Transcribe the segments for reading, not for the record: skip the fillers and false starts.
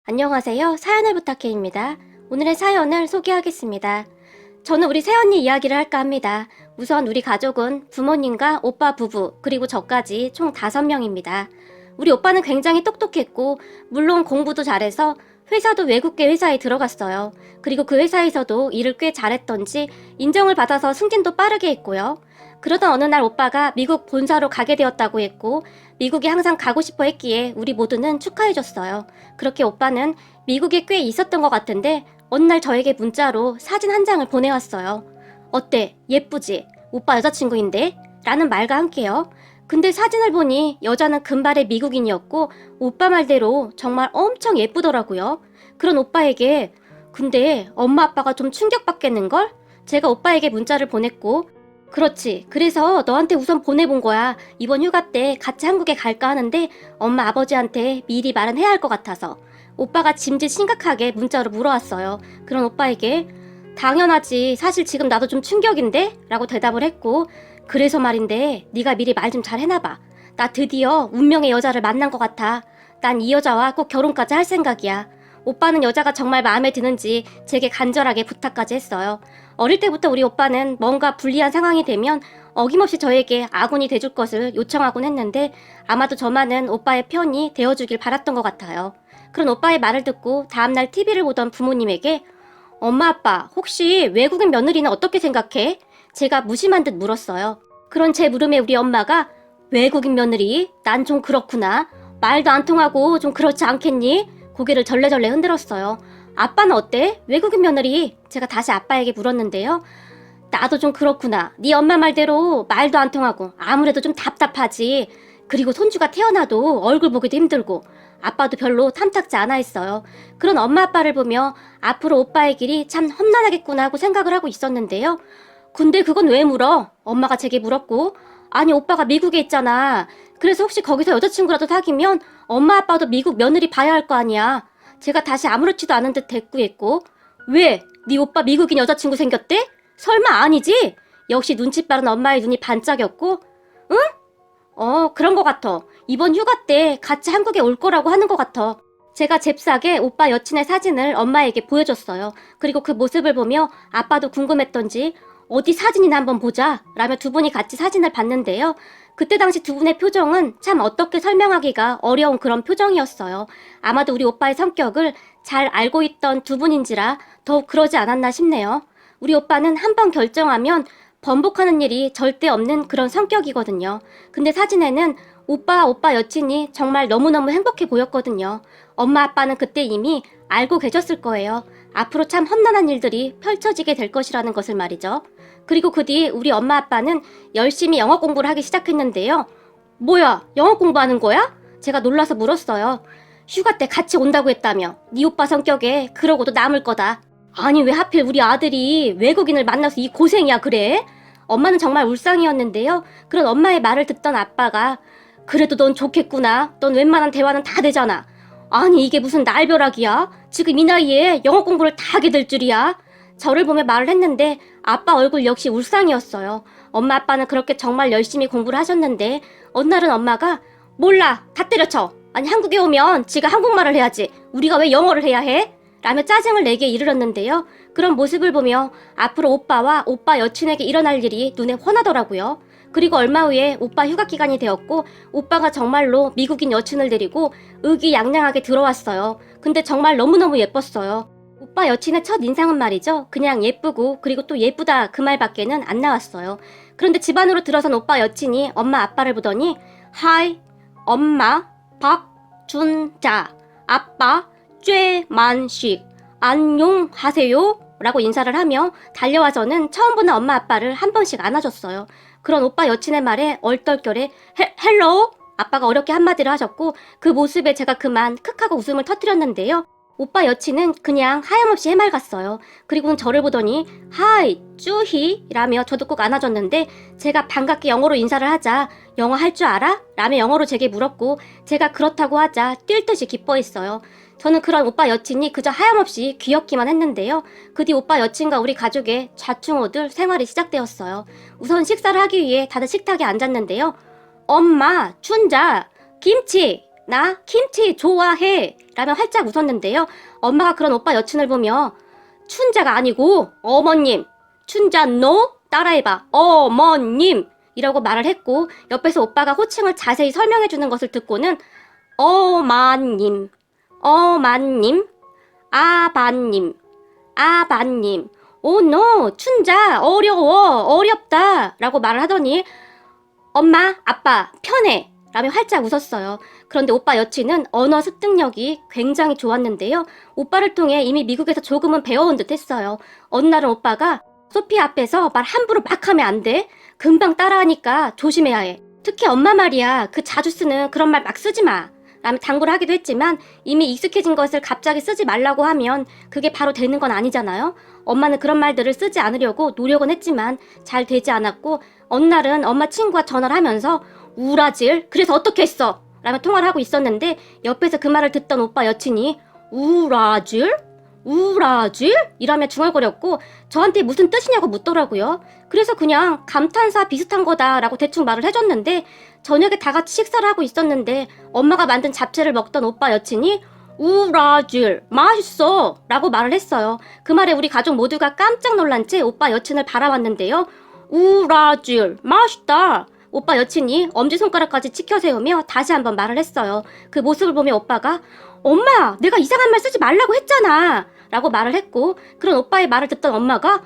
안녕하세요. 사연을 부탁해입니다. 오늘의 사연을 소개하겠습니다. 저는 우리 새언니 이야기를 할까 합니다. 우선 우리 가족은 부모님과 오빠 부부 그리고 저까지 총 5명입니다. 우리 오빠는 굉장히 똑똑했고 물론 공부도 잘해서 회사도 외국계 회사에 들어갔어요. 그리고 그 회사에서도 일을 꽤 잘했던지 인정을 받아서 승진도 빠르게 했고요. 그러던 어느 날 오빠가 미국 본사로 가게 되었다고 했고 미국에 항상 가고 싶어 했기에 우리 모두는 축하해줬어요. 그렇게 오빠는 미국에 꽤 있었던 것 같은데 어느 날 저에게 문자로 사진 한 장을 보내왔어요. 어때? 예쁘지? 오빠 여자친구인데? 라는 말과 함께요. 근데 사진을 보니 여자는 금발의 미국인이었고 오빠 말대로 정말 엄청 예쁘더라고요. 그런 오빠에게 근데 엄마 아빠가 좀 충격받겠는걸? 제가 오빠에게 문자를 보냈고 그렇지. 그래서 너한테 우선 보내본 거야. 이번 휴가 때 같이 한국에 갈까 하는데 엄마 아버지한테 미리 말은 해야 할 것 같아서. 오빠가 짐짓 심각하게 문자로 물어왔어요. 그런 오빠에게 당연하지. 사실 지금 나도 좀 충격인데? 라고 대답을 했고 그래서 말인데 네가 미리 말 좀 잘 해놔봐. 나 드디어 운명의 여자를 만난 것 같아. 난 이 여자와 꼭 결혼까지 할 생각이야. 오빠는 여자가 정말 마음에 드는지 제게 간절하게 부탁까지 했어요. 어릴 때부터 우리 오빠는 뭔가 불리한 상황이 되면 어김없이 저에게 아군이 돼줄 것을 요청하곤 했는데 아마도 저만은 오빠의 편이 되어주길 바랐던 것 같아요. 그런 오빠의 말을 듣고 다음날 TV를 보던 부모님에게 엄마 아빠 혹시 외국인 며느리는 어떻게 생각해? 제가 무심한 듯 물었어요. 그런 제 물음에 우리 엄마가 외국인 며느리? 난 좀 그렇구나. 말도 안 통하고 좀 그렇지 않겠니? 고개를 절레절레 흔들었어요. 아빠는 어때? 외국인 며느리? 제가 다시 아빠에게 물었는데요. 나도 좀 그렇구나. 네 엄마 말대로 말도 안 통하고 아무래도 좀 답답하지. 그리고 손주가 태어나도 얼굴 보기도 힘들고 아빠도 별로 탐탁지 않아 했어요. 그런 엄마 아빠를 보며 앞으로 오빠의 길이 참 험난하겠구나 하고 생각을 하고 있었는데요. 근데 그건 왜 물어? 엄마가 제게 물었고 아니 오빠가 미국에 있잖아. 그래서 혹시 거기서 여자친구라도 사귀면 엄마 아빠도 미국 며느리 봐야 할 거 아니야. 제가 다시 아무렇지도 않은 듯 대꾸했고 왜? 네 오빠 미국인 여자친구 생겼대? 설마 아니지? 역시 눈치 빠른 엄마의 눈이 반짝였고 응? 그런 거 같아. 이번 휴가 때 같이 한국에 올 거라고 하는 거 같아. 제가 잽싸게 오빠 여친의 사진을 엄마에게 보여줬어요. 그리고 그 모습을 보며 아빠도 궁금했던지 어디 사진이나 한번 보자 라며 두 분이 같이 사진을 봤는데요. 그때 당시 두 분의 표정은 참 어떻게 설명하기가 어려운 그런 표정이었어요. 아마도 우리 오빠의 성격을 잘 알고 있던 두 분인지라 더욱 그러지 않았나 싶네요. 우리 오빠는 한 번 결정하면 번복하는 일이 절대 없는 그런 성격이거든요. 근데 사진에는 오빠 여친이 정말 너무너무 행복해 보였거든요. 엄마 아빠는 그때 이미 알고 계셨을 거예요. 앞으로 참 험난한 일들이 펼쳐지게 될 것이라는 것을 말이죠. 그리고 그 뒤 우리 엄마 아빠는 열심히 영어 공부를 하기 시작했는데요. 뭐야, 영어 공부하는 거야? 제가 놀라서 물었어요. 휴가 때 같이 온다고 했다며. 네 오빠 성격에 그러고도 남을 거다. 아니 왜 하필 우리 아들이 외국인을 만나서 이 고생이야 그래? 엄마는 정말 울상이었는데요. 그런 엄마의 말을 듣던 아빠가 그래도 넌 좋겠구나. 넌 웬만한 대화는 다 되잖아. 아니 이게 무슨 날벼락이야? 지금 이 나이에 영어 공부를 다 하게 될 줄이야? 저를 보며 말을 했는데 아빠 얼굴 역시 울상이었어요. 엄마 아빠는 그렇게 정말 열심히 공부를 하셨는데 어느 날은 엄마가 몰라 다 때려쳐. 아니 한국에 오면 지가 한국말을 해야지. 우리가 왜 영어를 해야 해? 라며 짜증을 내게 이르렀는데요. 그런 모습을 보며 앞으로 오빠와 오빠 여친에게 일어날 일이 눈에 훤하더라고요. 그리고 얼마 후에 오빠 휴가 기간이 되었고 오빠가 정말로 미국인 여친을 데리고 의기양양하게 들어왔어요. 근데 정말 너무너무 예뻤어요. 오빠 여친의 첫 인상은 말이죠. 그냥 예쁘고 그리고 또 예쁘다 그 말밖에는 안 나왔어요. 그런데 집 안으로 들어선 오빠 여친이 엄마 아빠를 보더니 하이 엄마 박준자 아빠 쬐만식 안녕하세요 라고 인사를 하며 달려와서는 처음 보는 엄마 아빠를 한 번씩 안아줬어요. 그런 오빠 여친의 말에 얼떨결에 헬로 아빠가 어렵게 한마디를 하셨고 그 모습에 제가 그만 크 하고 웃음을 터뜨렸는데요. 오빠 여친은 그냥 하염없이 해맑았어요. 그리고는 저를 보더니 하이 쭈히 라며 저도 꼭 안아줬는데 제가 반갑게 영어로 인사를 하자 영어 할 줄 알아? 라며 영어로 제게 물었고 제가 그렇다고 하자 뛸 듯이 기뻐했어요. 저는 그런 오빠 여친이 그저 하염없이 귀엽기만 했는데요. 그 뒤 오빠 여친과 우리 가족의 좌충우돌 생활이 시작되었어요. 우선 식사를 하기 위해 다들 식탁에 앉았는데요. 엄마, 춘자, 김치! 나 김치 좋아해 라며 활짝 웃었는데요. 엄마가 그런 오빠 여친을 보며 춘자가 아니고 어머님, 춘자 너 따라해봐 어머님 이라고 말을 했고, 옆에서 오빠가 호칭을 자세히 설명해주는 것을 듣고는 어마님, 어마님, 아바님, 아바님, 너 춘자 어려워 어렵다 라고 말을 하더니 엄마 아빠 편해 라며 활짝 웃었어요. 그런데 오빠 여친은 언어 습득력이 굉장히 좋았는데요. 오빠를 통해 이미 미국에서 조금은 배워온 듯 했어요. 어느 날은 오빠가 소피 앞에서 말 함부로 막 하면 안 돼. 금방 따라하니까 조심해야 해. 특히 엄마 말이야. 그 자주 쓰는 그런 말 막 쓰지 마. 라며 당부를 하기도 했지만 이미 익숙해진 것을 갑자기 쓰지 말라고 하면 그게 바로 되는 건 아니잖아요. 엄마는 그런 말들을 쓰지 않으려고 노력은 했지만 잘 되지 않았고, 어느 날은 엄마 친구와 전화를 하면서 우라질 그래서 어떻게 했어? 라며 통화를 하고 있었는데 옆에서 그 말을 듣던 오빠 여친이 우라질? 우라질? 이라며 중얼거렸고 저한테 무슨 뜻이냐고 묻더라고요. 그래서 그냥 감탄사 비슷한 거다 라고 대충 말을 해줬는데, 저녁에 다 같이 식사를 하고 있었는데 엄마가 만든 잡채를 먹던 오빠 여친이 우라질 맛있어 라고 말을 했어요. 그 말에 우리 가족 모두가 깜짝 놀란 채 오빠 여친을 바라봤는데요. 우라질 맛있다. 오빠 여친이 엄지손가락까지 치켜 세우며 다시 한번 말을 했어요. 그 모습을 보며 오빠가 엄마 내가 이상한 말 쓰지 말라고 했잖아 라고 말을 했고, 그런 오빠의 말을 듣던 엄마가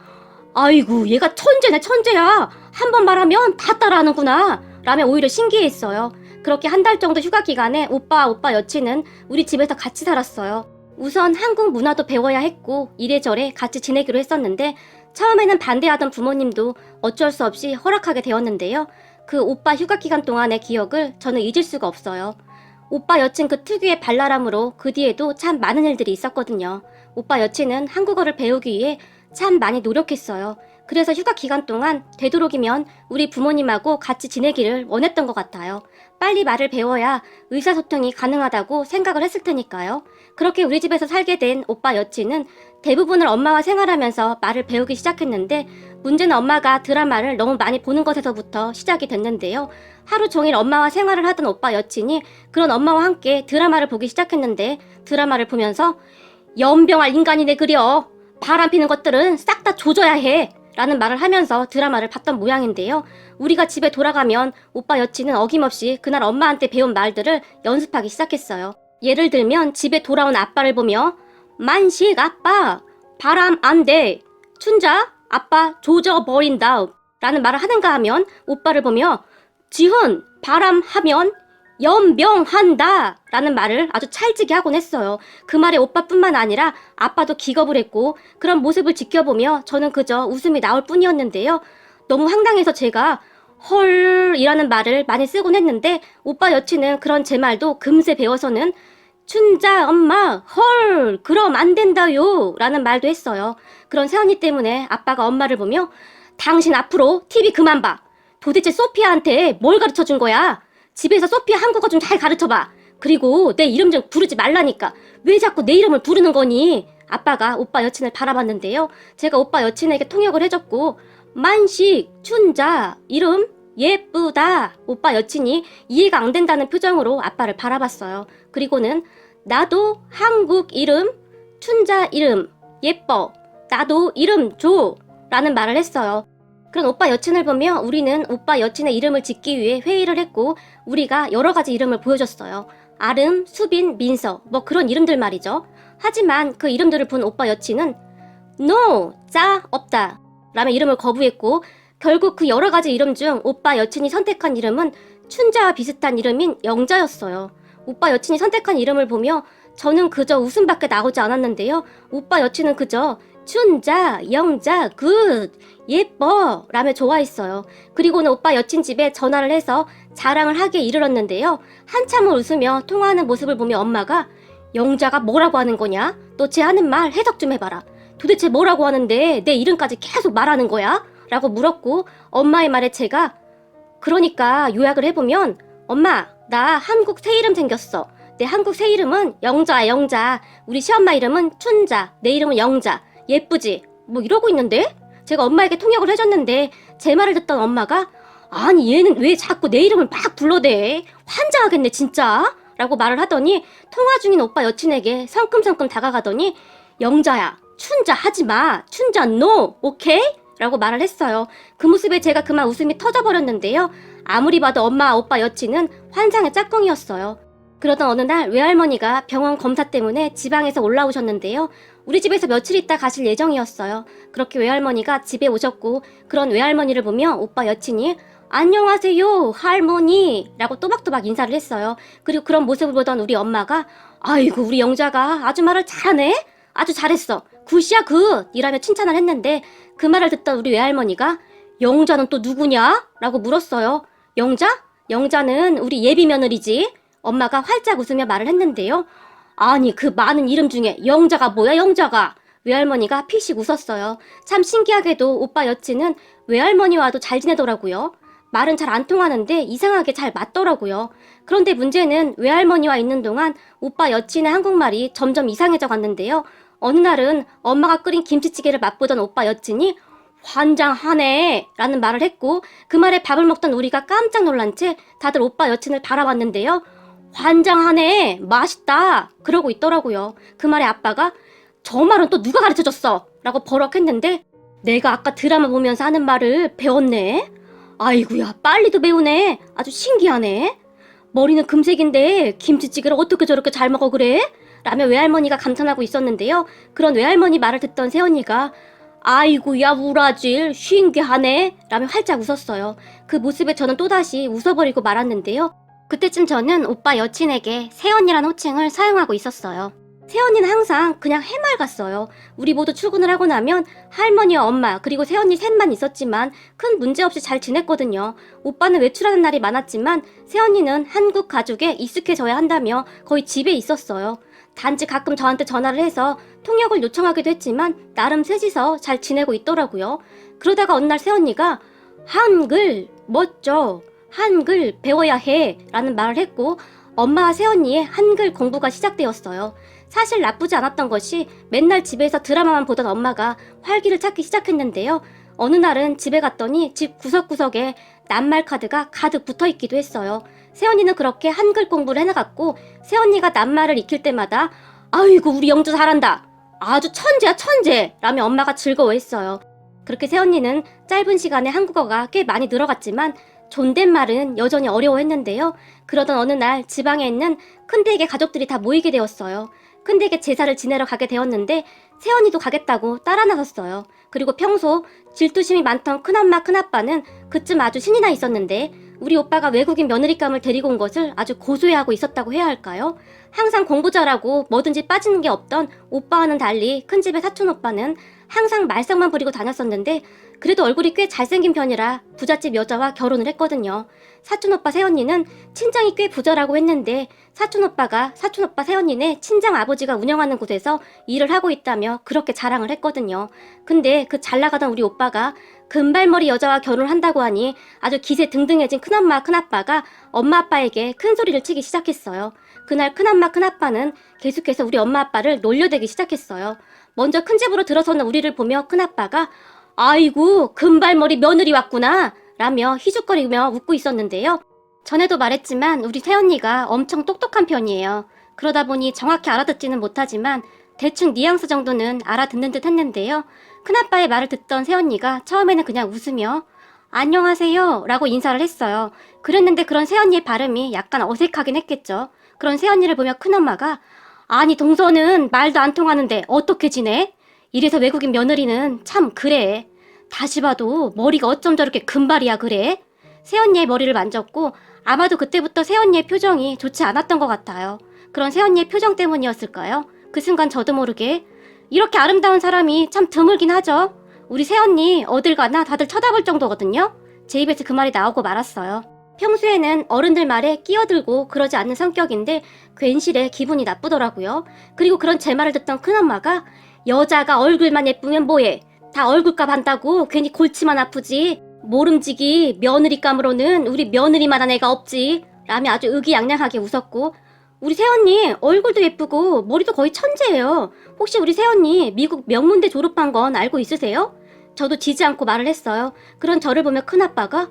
아이고 얘가 천재네 천재야. 한 번 말하면 다 따라하는구나 라며 오히려 신기해했어요. 그렇게 한 달 정도 휴가 기간에 오빠 여친은 우리 집에서 같이 살았어요. 우선 한국 문화도 배워야 했고 이래저래 같이 지내기로 했었는데 처음에는 반대하던 부모님도 어쩔 수 없이 허락하게 되었는데요. 그 오빠 휴가 기간 동안의 기억을 저는 잊을 수가 없어요. 오빠 여친 그 특유의 발랄함으로 그 뒤에도 참 많은 일들이 있었거든요. 오빠 여친은 한국어를 배우기 위해 참 많이 노력했어요. 그래서 휴가 기간 동안 되도록이면 우리 부모님하고 같이 지내기를 원했던 것 같아요. 빨리 말을 배워야 의사소통이 가능하다고 생각을 했을 테니까요. 그렇게 우리 집에서 살게 된 오빠 여친은 대부분을 엄마와 생활하면서 말을 배우기 시작했는데, 문제는 엄마가 드라마를 너무 많이 보는 것에서부터 시작이 됐는데요. 하루 종일 엄마와 생활을 하던 오빠 여친이 그런 엄마와 함께 드라마를 보기 시작했는데, 드라마를 보면서 연병할 인간이네 그려. 바람 피는 것들은 싹 다 조져야 해. 라는 말을 하면서 드라마를 봤던 모양인데요. 우리가 집에 돌아가면 오빠 여친은 어김없이 그날 엄마한테 배운 말들을 연습하기 시작했어요. 예를 들면 집에 돌아온 아빠를 보며 만식 아빠 바람 안 돼. 춘자 아빠 조져버린다 라는 말을 하는가 하면 오빠를 보며 지훈 바람 하면 연병한다 라는 말을 아주 찰지게 하곤 했어요. 그 말에 오빠뿐만 아니라 아빠도 기겁을 했고, 그런 모습을 지켜보며 저는 그저 웃음이 나올 뿐이었는데요. 너무 황당해서 제가 헐 이라는 말을 많이 쓰곤 했는데 오빠 여친은 그런 제 말도 금세 배워서는 춘자 엄마 헐 그럼 안 된다요 라는 말도 했어요. 그런 새언니 때문에 아빠가 엄마를 보며 당신 앞으로 TV 그만 봐. 도대체 소피아한테 뭘 가르쳐준 거야? 집에서 소피아 한국어 좀 잘 가르쳐봐. 그리고 내 이름 좀 부르지 말라니까. 왜 자꾸 내 이름을 부르는 거니? 아빠가 오빠 여친을 바라봤는데요. 제가 오빠 여친에게 통역을 해줬고 만식, 춘자, 이름 예쁘다. 오빠 여친이 이해가 안 된다는 표정으로 아빠를 바라봤어요. 그리고는 나도 한국 이름, 춘자 이름 예뻐. 나도 이름 줘. 라는 말을 했어요. 그런 오빠 여친을 보며 우리는 오빠 여친의 이름을 짓기 위해 회의를 했고 우리가 여러 가지 이름을 보여줬어요. 아름, 수빈, 민서 뭐 그런 이름들 말이죠. 하지만 그 이름들을 본 오빠 여친은 NO! 짜 없다 라며 이름을 거부했고, 결국 그 여러 가지 이름 중 오빠 여친이 선택한 이름은 춘자와 비슷한 이름인 영자였어요. 오빠 여친이 선택한 이름을 보며 저는 그저 웃음밖에 나오지 않았는데요. 오빠 여친은 그저 춘자, 영자, 굿, 예뻐 라며 좋아했어요. 그리고는 오빠 여친 집에 전화를 해서 자랑을 하기에 이르렀는데요. 한참을 웃으며 통화하는 모습을 보며 엄마가 영자가 뭐라고 하는 거냐? 너 쟤 하는 말 해석 좀 해봐라. 도대체 뭐라고 하는데 내 이름까지 계속 말하는 거야? 라고 물었고 엄마의 말에 제가 그러니까 요약을 해보면 엄마 나 한국 새 이름 생겼어. 내 한국 새 이름은 영자야 영자. 우리 시엄마 이름은 춘자. 내 이름은 영자. 예쁘지? 뭐 이러고 있는데? 제가 엄마에게 통역을 해줬는데 제 말을 듣던 엄마가 아니 얘는 왜 자꾸 내 이름을 막 불러대? 환장하겠네 진짜? 라고 말을 하더니 통화 중인 오빠 여친에게 성큼성큼 다가가더니 영자야, 춘자 하지마, 춘자 노, 오케이? 라고 말을 했어요. 그 모습에 제가 그만 웃음이 터져버렸는데요. 아무리 봐도 엄마 오빠 여친은 환상의 짝꿍이었어요. 그러던 어느 날 외할머니가 병원 검사 때문에 지방에서 올라오셨는데요. 우리 집에서 며칠 있다 가실 예정이었어요. 그렇게 외할머니가 집에 오셨고 그런 외할머니를 보며 오빠 여친이 안녕하세요 할머니 라고 또박또박 인사를 했어요. 그리고 그런 모습을 보던 우리 엄마가 아이고 우리 영자가 아주 말을 잘하네? 아주 잘했어. 굿이야 굿! 이라며 칭찬을 했는데 그 말을 듣던 우리 외할머니가 영자는 또 누구냐? 라고 물었어요. 영자? 영자는 우리 예비 며느리지. 엄마가 활짝 웃으며 말을 했는데요. 아니 그 많은 이름 중에 영자가 뭐야 영자가. 외할머니가 피식 웃었어요. 참 신기하게도 오빠 여친은 외할머니와도 잘 지내더라고요. 말은 잘 안 통하는데 이상하게 잘 맞더라고요. 그런데 문제는 외할머니와 있는 동안 오빠 여친의 한국말이 점점 이상해져 갔는데요. 어느 날은 엄마가 끓인 김치찌개를 맛보던 오빠 여친이 환장하네 라는 말을 했고 그 말에 밥을 먹던 우리가 깜짝 놀란 채 다들 오빠 여친을 바라봤는데요. 환장하네 맛있다 그러고 있더라고요. 그 말에 아빠가 저 말은 또 누가 가르쳐줬어? 라고 버럭했는데 내가 아까 드라마 보면서 하는 말을 배웠네. 아이구야 빨리도 배우네. 아주 신기하네. 머리는 금색인데 김치찌개를 어떻게 저렇게 잘 먹어 그래? 라며 외할머니가 감탄하고 있었는데요. 그런 외할머니 말을 듣던 새언니가 아이고야 우라질 신기하네 라며 활짝 웃었어요. 그 모습에 저는 또다시 웃어버리고 말았는데요. 그때쯤 저는 오빠 여친에게 새언니란 호칭을 사용하고 있었어요. 새언니는 항상 그냥 해맑았어요. 우리 모두 출근을 하고 나면 할머니와 엄마 그리고 새언니 셋만 있었지만 큰 문제 없이 잘 지냈거든요. 오빠는 외출하는 날이 많았지만 새언니는 한국 가족에 익숙해져야 한다며 거의 집에 있었어요. 단지 가끔 저한테 전화를 해서 통역을 요청하기도 했지만 나름 셋이서 잘 지내고 있더라고요. 그러다가 어느 날 새언니가 한글 멋져 한글 배워야 해 라는 말을 했고 엄마와 새언니의 한글 공부가 시작되었어요. 사실 나쁘지 않았던 것이 맨날 집에서 드라마만 보던 엄마가 활기를 찾기 시작했는데요. 어느 날은 집에 갔더니 집 구석구석에 낱말 카드가 가득 붙어있기도 했어요. 새언니는 그렇게 한글 공부를 해나갔고 새언니가 낱말을 익힐 때마다 아이고 우리 영주 잘한다 아주 천재야 천재 라며 엄마가 즐거워했어요. 그렇게 새언니는 짧은 시간에 한국어가 꽤 많이 늘어갔지만 존댓말은 여전히 어려워했는데요. 그러던 어느 날 지방에 있는 큰댁의 가족들이 다 모이게 되었어요. 큰댁에 제사를 지내러 가게 되었는데 새언니도 가겠다고 따라 나섰어요. 그리고 평소 질투심이 많던 큰엄마 큰아빠는 그쯤 아주 신이 나 있었는데 우리 오빠가 외국인 며느리감을 데리고 온 것을 아주 고소해하고 있었다고 해야 할까요? 항상 공부 잘하고 뭐든지 빠지는 게 없던 오빠와는 달리 큰집의 사촌 오빠는 항상 말썽만 부리고 다녔었는데 그래도 얼굴이 꽤 잘생긴 편이라 부잣집 여자와 결혼을 했거든요. 사촌오빠 새언니는 친정이 꽤 부자라고 했는데 사촌오빠가 사촌오빠 새언니네 친정 아버지가 운영하는 곳에서 일을 하고 있다며 그렇게 자랑을 했거든요. 근데 그 잘나가던 우리 오빠가 금발머리 여자와 결혼을 한다고 하니 아주 기세 등등해진 큰엄마 큰아빠가 엄마 아빠에게 큰 소리를 치기 시작했어요. 그날 큰엄마 큰아빠는 계속해서 우리 엄마 아빠를 놀려대기 시작했어요. 먼저 큰 집으로 들어서는 우리를 보며 큰아빠가 아이고 금발머리 며느리 왔구나 라며 희죽거리며 웃고 있었는데요. 전에도 말했지만 우리 새언니가 엄청 똑똑한 편이에요. 그러다 보니 정확히 알아듣지는 못하지만 대충 뉘앙스 정도는 알아듣는 듯 했는데요. 큰아빠의 말을 듣던 새언니가 처음에는 그냥 웃으며 안녕하세요 라고 인사를 했어요. 그랬는데 그런 새언니의 발음이 약간 어색하긴 했겠죠. 그런 새언니를 보며 큰엄마가 아니 동서는 말도 안 통하는데 어떻게 지내? 이래서 외국인 며느리는 참 그래. 다시 봐도 머리가 어쩜 저렇게 금발이야 그래? 새언니의 머리를 만졌고 아마도 그때부터 새언니의 표정이 좋지 않았던 것 같아요. 그런 새언니의 표정 때문이었을까요? 그 순간 저도 모르게 이렇게 아름다운 사람이 참 드물긴 하죠. 우리 새언니 어딜 가나 다들 쳐다볼 정도거든요. 제 입에서 그 말이 나오고 말았어요. 평소에는 어른들 말에 끼어들고 그러지 않는 성격인데 괜시레 기분이 나쁘더라고요. 그리고 그런 제 말을 듣던 큰엄마가 여자가 얼굴만 예쁘면 뭐해? 다 얼굴값 한다고 괜히 골치만 아프지. 모름지기 며느리감으로는 우리 며느리만한 애가 없지. 라며 아주 의기양양하게 웃었고 우리 새언니 얼굴도 예쁘고 머리도 거의 천재예요. 혹시 우리 새언니 미국 명문대 졸업한 건 알고 있으세요? 저도 지지 않고 말을 했어요. 그런 저를 보며 큰아빠가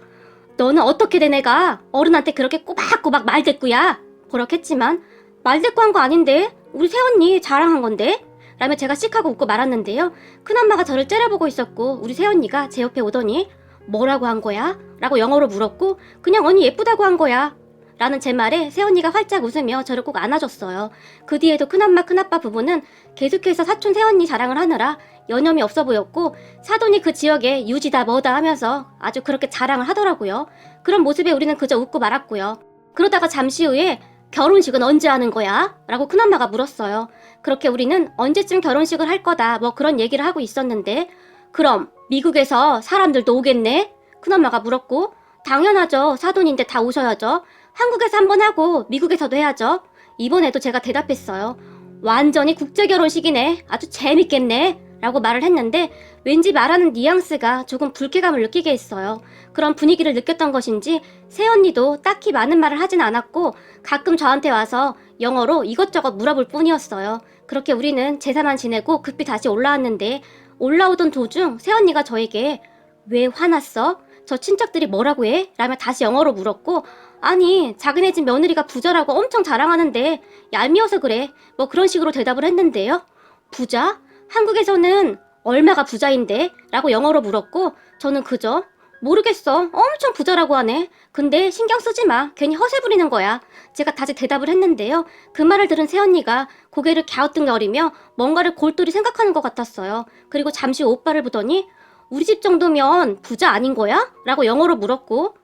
너는 어떻게 된 애가 어른한테 그렇게 꼬박꼬박 말대꾸야? 버럭했지만 말대꾸한 거 아닌데? 우리 새언니 자랑한 건데? 라며 제가 씩하고 웃고 말았는데요. 큰엄마가 저를 째려보고 있었고 우리 새언니가 제 옆에 오더니 뭐라고 한 거야? 라고 영어로 물었고 그냥 언니 예쁘다고 한 거야 라는 제 말에 새언니가 활짝 웃으며 저를 꼭 안아줬어요. 그 뒤에도 큰엄마 큰아빠 부부는 계속해서 사촌 새언니 자랑을 하느라 여념이 없어 보였고 사돈이 그 지역에 유지다 뭐다 하면서 아주 그렇게 자랑을 하더라고요. 그런 모습에 우리는 그저 웃고 말았고요. 그러다가 잠시 후에 결혼식은 언제 하는 거야? 라고 큰엄마가 물었어요. 그렇게 우리는 언제쯤 결혼식을 할 거다 뭐 그런 얘기를 하고 있었는데 그럼 미국에서 사람들도 오겠네? 큰엄마가 물었고 당연하죠. 사돈인데 다 오셔야죠. 한국에서 한번 하고 미국에서도 해야죠. 이번에도 제가 대답했어요. 완전히 국제결혼식이네. 아주 재밌겠네. 라고 말을 했는데 왠지 말하는 뉘앙스가 조금 불쾌감을 느끼게 했어요. 그런 분위기를 느꼈던 것인지 새언니도 딱히 많은 말을 하진 않았고 가끔 저한테 와서 영어로 이것저것 물어볼 뿐이었어요. 그렇게 우리는 제사만 지내고 급히 다시 올라왔는데 올라오던 도중 새언니가 저에게 왜 화났어? 저 친척들이 뭐라고 해? 라며 다시 영어로 물었고 아니 자기네 집 며느리가 부자라고 엄청 자랑하는데 얄미워서 그래 뭐 그런 식으로 대답을 했는데요. 부자? 한국에서는 얼마가 부자인데? 라고 영어로 물었고 저는 그저 모르겠어. 엄청 부자라고 하네. 근데 신경 쓰지 마. 괜히 허세 부리는 거야. 제가 다시 대답을 했는데요. 그 말을 들은 새언니가 고개를 갸우뚱거리며 뭔가를 골똘히 생각하는 것 같았어요. 그리고 잠시 오빠를 보더니 우리 집 정도면 부자 아닌 거야? 라고 영어로 물었고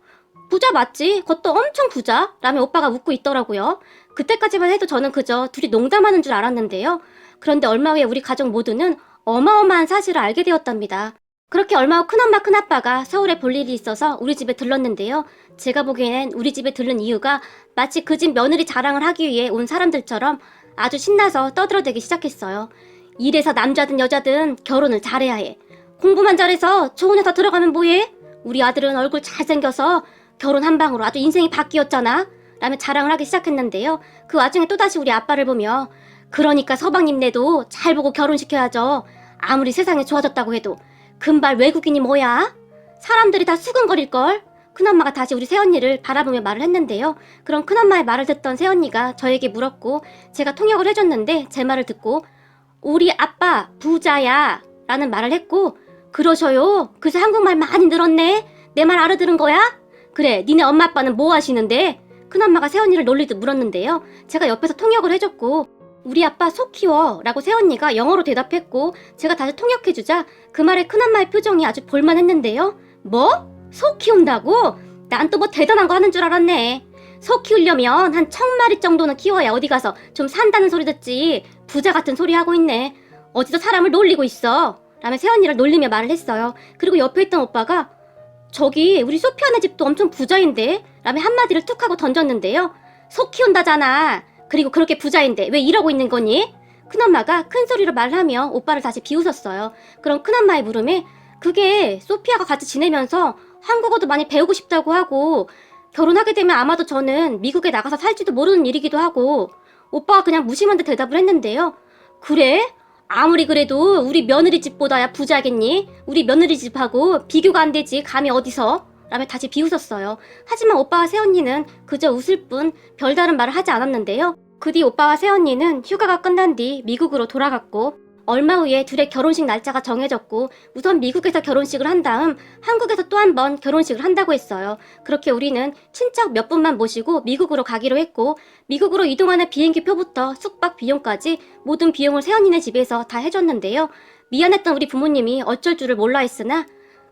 부자 맞지? 그것도 엄청 부자? 라며 오빠가 웃고 있더라고요. 그때까지만 해도 저는 그저 둘이 농담하는 줄 알았는데요. 그런데 얼마 후에 우리 가족 모두는 어마어마한 사실을 알게 되었답니다. 그렇게 얼마 후 큰엄마 큰아빠가 서울에 볼 일이 있어서 우리 집에 들렀는데요. 제가 보기에는 우리 집에 들른 이유가 마치 그 집 며느리 자랑을 하기 위해 온 사람들처럼 아주 신나서 떠들어대기 시작했어요. 이래서 남자든 여자든 결혼을 잘해야 해. 공부만 잘해서 좋은 회사 들어가면 뭐해? 우리 아들은 얼굴 잘생겨서 결혼 한 방으로 아주 인생이 바뀌었잖아. 라며 자랑을 하기 시작했는데요. 그 와중에 또다시 우리 아빠를 보며 그러니까 서방님네도 잘 보고 결혼시켜야죠. 아무리 세상이 좋아졌다고 해도 금발 외국인이 뭐야? 사람들이 다 수근거릴걸? 큰엄마가 다시 우리 새언니를 바라보며 말을 했는데요. 그럼 큰엄마의 말을 듣던 새언니가 저에게 물었고 제가 통역을 해줬는데 제 말을 듣고 우리 아빠 부자야 라는 말을 했고 그러셔요? 그새 한국말 많이 늘었네? 내 말 알아들은 거야? 그래 니네 엄마 아빠는 뭐 하시는데? 큰엄마가 새언니를 놀리듯 물었는데요. 제가 옆에서 통역을 해줬고 우리 아빠 소 키워 라고 새언니가 영어로 대답했고 제가 다시 통역해주자 그 말에 큰엄마의 표정이 아주 볼만했는데요. 뭐? 소 키운다고? 난 또 뭐 대단한 거 하는 줄 알았네. 소 키우려면 한 1000마리 정도는 키워야 어디 가서 좀 산다는 소리 듣지. 부자 같은 소리 하고 있네. 어디서 사람을 놀리고 있어. 라며 새언니를 놀리며 말을 했어요. 그리고 옆에 있던 오빠가 저기 우리 소피아네 집도 엄청 부자인데? 라며 한마디를 툭 하고 던졌는데요. 소 키운다잖아. 그리고 그렇게 부자인데 왜 이러고 있는 거니? 큰엄마가 큰 소리로 말하며 오빠를 다시 비웃었어요. 그럼 큰엄마의 물음에 그게 소피아가 같이 지내면서 한국어도 많이 배우고 싶다고 하고 결혼하게 되면 아마도 저는 미국에 나가서 살지도 모르는 일이기도 하고 오빠가 그냥 무심한 듯 대답을 했는데요. 그래? 아무리 그래도 우리 며느리 집보다야 부자겠니? 우리 며느리 집하고 비교가 안 되지 감히 어디서? 라며 다시 비웃었어요. 하지만 오빠와 새언니는 그저 웃을 뿐 별다른 말을 하지 않았는데요. 그 뒤 오빠와 새언니는 휴가가 끝난 뒤 미국으로 돌아갔고 얼마 후에 둘의 결혼식 날짜가 정해졌고 우선 미국에서 결혼식을 한 다음 한국에서 또 한 번 결혼식을 한다고 했어요. 그렇게 우리는 친척 몇 분만 모시고 미국으로 가기로 했고 미국으로 이동하는 비행기 표부터 숙박 비용까지 모든 비용을 새언니네 집에서 다 해줬는데요. 미안했던 우리 부모님이 어쩔 줄을 몰라 했으나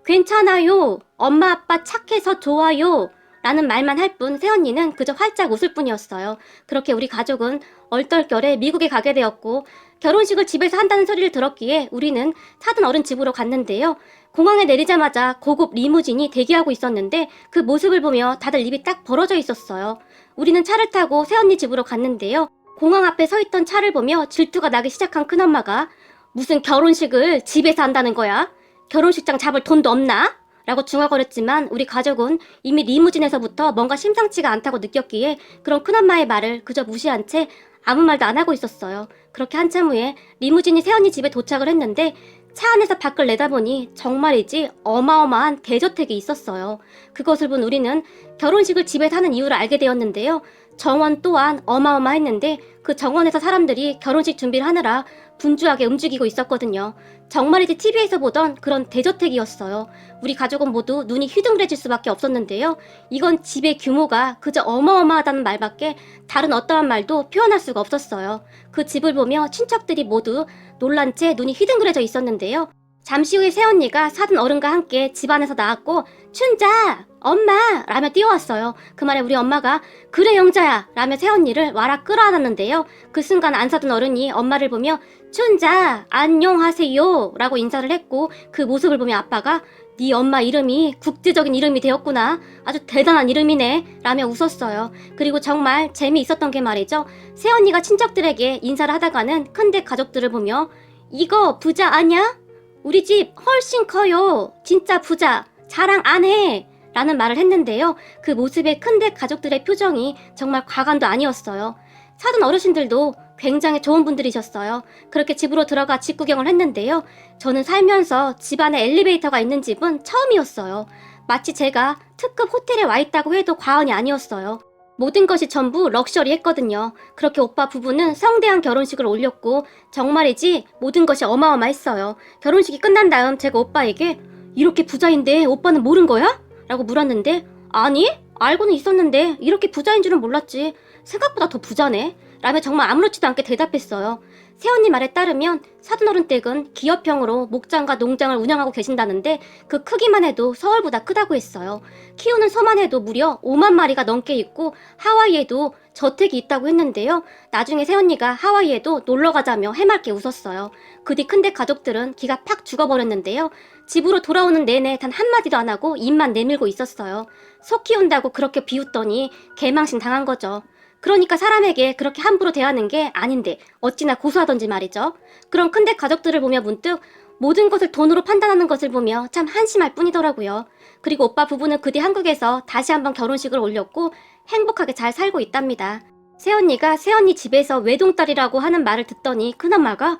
괜찮아요. 엄마 아빠 착해서 좋아요. 라는 말만 할 뿐 새언니는 그저 활짝 웃을 뿐이었어요. 그렇게 우리 가족은 얼떨결에 미국에 가게 되었고 결혼식을 집에서 한다는 소리를 들었기에 우리는 사돈 어른 집으로 갔는데요. 공항에 내리자마자 고급 리무진이 대기하고 있었는데 그 모습을 보며 다들 입이 딱 벌어져 있었어요. 우리는 차를 타고 새언니 집으로 갔는데요. 공항 앞에 서 있던 차를 보며 질투가 나기 시작한 큰엄마가 무슨 결혼식을 집에서 한다는 거야? 결혼식장 잡을 돈도 없나? 라고 중얼거렸지만 우리 가족은 이미 리무진에서부터 뭔가 심상치가 않다고 느꼈기에 그런 큰엄마의 말을 그저 무시한 채 아무 말도 안 하고 있었어요. 그렇게 한참 후에 리무진이 새언니 집에 도착을 했는데 차 안에서 밖을 내다보니 정말이지 어마어마한 대저택이 있었어요. 그것을 본 우리는 결혼식을 집에서 하는 이유를 알게 되었는데요. 정원 또한 어마어마했는데 그 정원에서 사람들이 결혼식 준비를 하느라 분주하게 움직이고 있었거든요. 정말이지 TV에서 보던 그런 대저택이었어요. 우리 가족은 모두 눈이 휘둥그레질 수밖에 없었는데요. 이건 집의 규모가 그저 어마어마하다는 말밖에 다른 어떠한 말도 표현할 수가 없었어요. 그 집을 보며 친척들이 모두 놀란 채 눈이 휘둥그레져 있었는데요. 잠시 후에 새언니가 사돈 어른과 함께 집 안에서 나왔고 춘자! 엄마! 라며 뛰어왔어요. 그 말에 우리 엄마가 그래 영자야! 라며 새언니를 와락 끌어안았는데요. 그 순간 안사돈 어른이 엄마를 보며 춘자! 안녕하세요! 라고 인사를 했고 그 모습을 보며 아빠가 네 엄마 이름이 국제적인 이름이 되었구나. 아주 대단한 이름이네. 라며 웃었어요. 그리고 정말 재미있었던 게 말이죠. 새언니가 친척들에게 인사를 하다가는 큰댁 가족들을 보며 이거 부자 아냐? 우리 집 훨씬 커요. 진짜 부자. 자랑 안 해. 라는 말을 했는데요. 그 모습에 큰댁 가족들의 표정이 정말 과간도 아니었어요. 사돈 어르신들도 굉장히 좋은 분들이셨어요. 그렇게 집으로 들어가 집 구경을 했는데요. 저는 살면서 집안에 엘리베이터가 있는 집은 처음이었어요. 마치 제가 특급 호텔에 와 있다고 해도 과언이 아니었어요. 모든 것이 전부 럭셔리했거든요. 그렇게 오빠 부부는 성대한 결혼식을 올렸고 정말이지 모든 것이 어마어마했어요. 결혼식이 끝난 다음 제가 오빠에게 이렇게 부자인데 오빠는 모른 거야? 라고 물었는데 아니 알고는 있었는데 이렇게 부자인 줄은 몰랐지. 생각보다 더 부자네. 라며 정말 아무렇지도 않게 대답했어요. 새언니 말에 따르면 사돈어른 댁은 기업형으로 목장과 농장을 운영하고 계신다는데 그 크기만 해도 서울보다 크다고 했어요. 키우는 소만 해도 무려 5만 마리가 넘게 있고 하와이에도 저택이 있다고 했는데요. 나중에 새언니가 하와이에도 놀러 가자며 해맑게 웃었어요. 그 뒤 큰댁 가족들은 기가 팍 죽어버렸는데요. 집으로 돌아오는 내내 단 한마디도 안 하고 입만 내밀고 있었어요. 소 키운다고 그렇게 비웃더니 개망신 당한 거죠. 그러니까 사람에게 그렇게 함부로 대하는 게 아닌데 어찌나 고소하던지 말이죠. 그런 큰댁 가족들을 보며 문득 모든 것을 돈으로 판단하는 것을 보며 참 한심할 뿐이더라고요. 그리고 오빠 부부는 그 뒤 한국에서 다시 한번 결혼식을 올렸고 행복하게 잘 살고 있답니다. 새언니가 새언니 집에서 외동딸이라고 하는 말을 듣더니 큰엄마가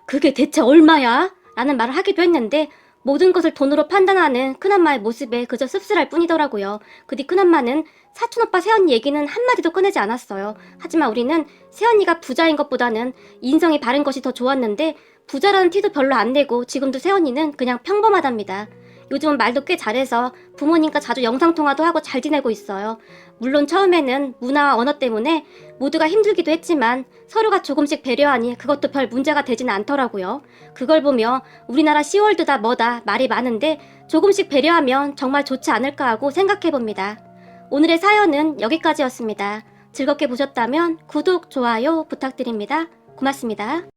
그게 대체 얼마야? 라는 말을 하기도 했는데 모든 것을 돈으로 판단하는 큰엄마의 모습에 그저 씁쓸할 뿐이더라고요. 그 뒤 큰엄마는 사촌오빠 새언니 얘기는 한마디도 꺼내지 않았어요. 하지만 우리는 새언니가 부자인 것보다는 인성이 바른 것이 더 좋았는데 부자라는 티도 별로 안 내고 지금도 새언니는 그냥 평범하답니다. 요즘은 말도 꽤 잘해서 부모님과 자주 영상통화도 하고 잘 지내고 있어요. 물론 처음에는 문화와 언어 때문에 모두가 힘들기도 했지만 서로가 조금씩 배려하니 그것도 별 문제가 되지는 않더라고요. 그걸 보며 우리나라 시월드다 뭐다 말이 많은데 조금씩 배려하면 정말 좋지 않을까 하고 생각해봅니다. 오늘의 사연은 여기까지였습니다. 즐겁게 보셨다면 구독, 좋아요 부탁드립니다. 고맙습니다.